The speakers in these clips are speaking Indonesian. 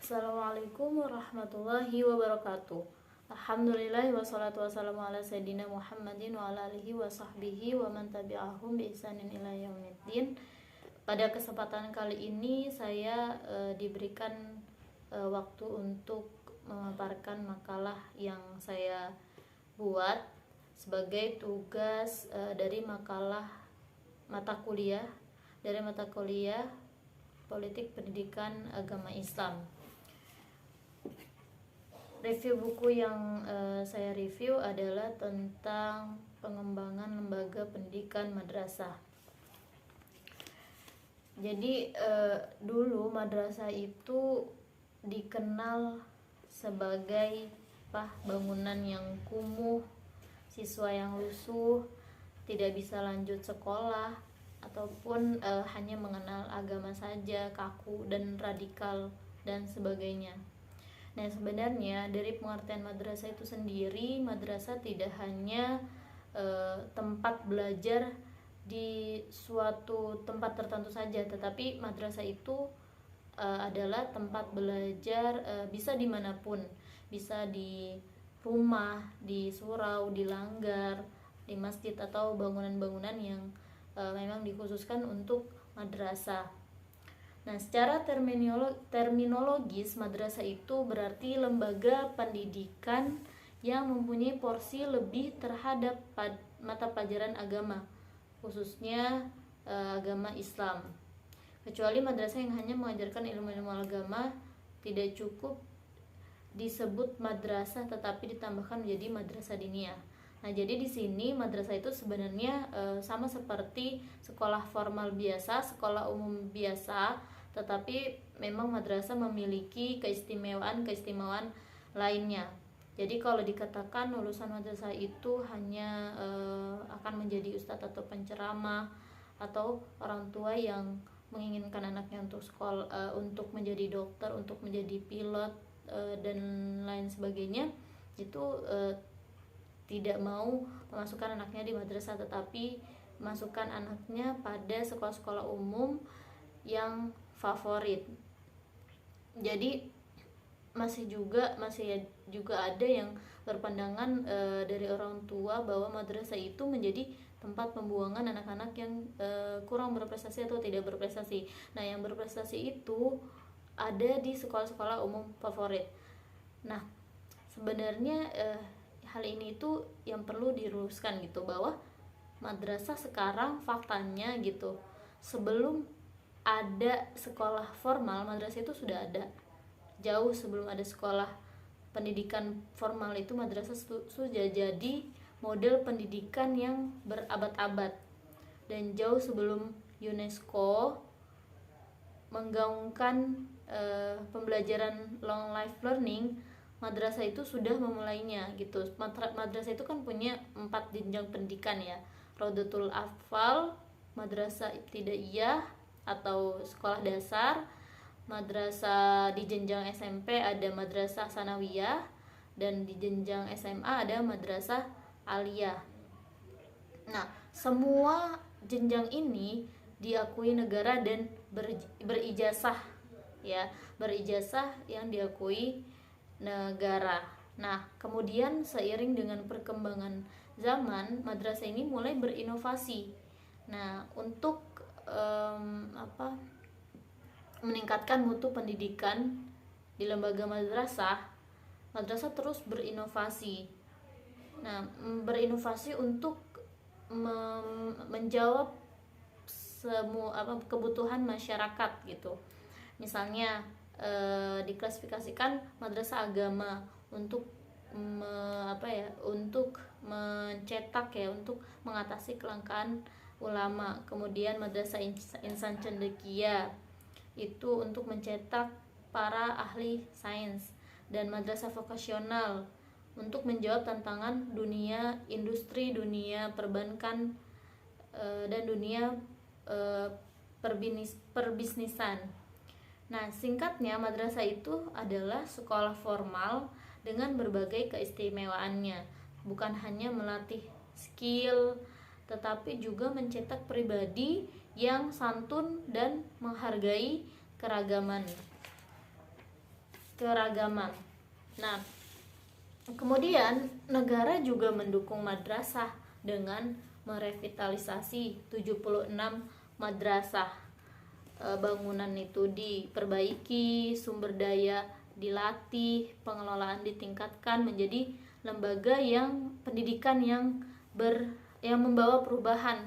Assalamualaikum warahmatullahi wabarakatuh. Alhamdulillah wassalatu wassalamu ala sayyidina Muhammadin wa ala alihi wa sahbihi wa man tabi'ahum bi ihsanin ila yaumiddin. Pada kesempatan kali ini saya diberikan waktu untuk memaparkan makalah yang saya buat sebagai tugas dari mata kuliah Politik Pendidikan Agama Islam. Review buku yang saya review adalah tentang pengembangan lembaga pendidikan madrasah. Jadi dulu madrasah itu dikenal sebagai bangunan yang kumuh, siswa yang lusuh, tidak bisa lanjut sekolah, ataupun hanya mengenal agama saja, kaku dan radikal dan sebagainya. Nah, sebenarnya dari pengertian madrasah itu sendiri, madrasah tidak hanya tempat belajar di suatu tempat tertentu saja, tetapi madrasah itu adalah tempat belajar bisa dimanapun, bisa di rumah, di surau, di langgar, di masjid, atau bangunan-bangunan yang memang dikhususkan untuk madrasah. Nah, secara terminologis, madrasah itu berarti lembaga pendidikan yang mempunyai porsi lebih terhadap mata pelajaran agama, khususnya agama Islam. Kecuali madrasah yang hanya mengajarkan ilmu-ilmu agama, tidak cukup disebut madrasah, tetapi ditambahkan menjadi madrasah diniyah. Nah, jadi di sini madrasah itu sebenarnya sama seperti sekolah formal biasa, sekolah umum biasa, tetapi memang madrasah memiliki keistimewaan lainnya. Jadi kalau dikatakan lulusan madrasah itu hanya akan menjadi ustadz atau penceramah, atau orang tua yang menginginkan anaknya untuk sekolah, untuk menjadi dokter, untuk menjadi pilot, dan lain sebagainya, itu tidak mau memasukkan anaknya di madrasah, tetapi masukkan anaknya pada sekolah-sekolah umum yang favorit. Jadi masih juga ada yang berpandangan dari orang tua bahwa madrasah itu menjadi tempat pembuangan anak-anak yang kurang berprestasi atau tidak berprestasi. Nah, yang berprestasi itu ada di sekolah-sekolah umum favorit. Nah, sebenarnya hal ini itu yang perlu diluruskan gitu, bahwa madrasah sekarang faktanya gitu, sebelum ada sekolah formal, madrasah itu sudah ada. Jauh sebelum ada sekolah pendidikan formal itu, madrasah sudah jadi model pendidikan yang berabad-abad. Dan jauh sebelum UNESCO menggaungkan pembelajaran long life learning, madrasah itu sudah memulainya gitu. Madrasah itu kan punya 4 jenjang pendidikan ya. Raudatul Atfal, madrasah ibtidaiyah atau sekolah dasar, madrasah di jenjang SMP ada madrasah sanawiyah, dan di jenjang SMA ada madrasah aliyah. Nah, semua jenjang ini diakui negara dan berijazah ya, berijazah yang diakui negara. Nah, kemudian seiring dengan perkembangan zaman, madrasah ini mulai berinovasi. Nah, untuk meningkatkan mutu pendidikan di lembaga madrasah terus berinovasi. Nah, berinovasi untuk menjawab semua kebutuhan masyarakat gitu. Misalnya diklasifikasikan madrasah agama untuk untuk mencetak ya, untuk mengatasi kelangkaan ulama. Kemudian madrasah insan cendekia itu untuk mencetak para ahli sains, dan madrasah vokasional untuk menjawab tantangan dunia industri, dunia perbankan, dan dunia perbisnisan. Nah, singkatnya madrasah itu adalah sekolah formal dengan berbagai keistimewaannya, bukan hanya melatih skill, tetapi juga mencetak pribadi yang santun dan menghargai keragaman. keragaman. Nah, kemudian negara juga mendukung madrasah dengan merevitalisasi 76 madrasah. Bangunan itu diperbaiki, sumber daya dilatih, pengelolaan ditingkatkan menjadi lembaga yang pendidikan yang membawa perubahan.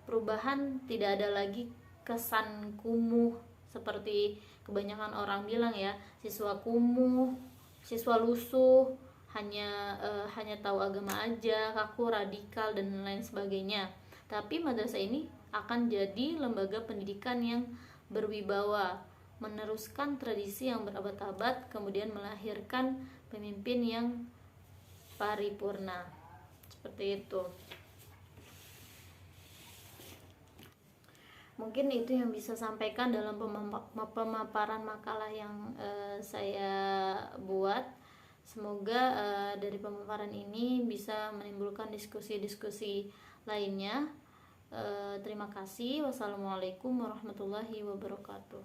Perubahan tidak ada lagi kesan kumuh seperti kebanyakan orang bilang ya, siswa kumuh, siswa lusuh, hanya tahu agama aja, kaku, radikal dan lain sebagainya. Tapi madrasah ini akan jadi lembaga pendidikan yang berwibawa, meneruskan tradisi yang berabad-abad, kemudian melahirkan pemimpin yang paripurna. Seperti itu. Mungkin itu yang bisa sampaikan dalam pemaparan makalah yang saya buat. Semoga dari pemaparan ini bisa menimbulkan diskusi-diskusi lainnya. Terima kasih. Wassalamualaikum warahmatullahi wabarakatuh.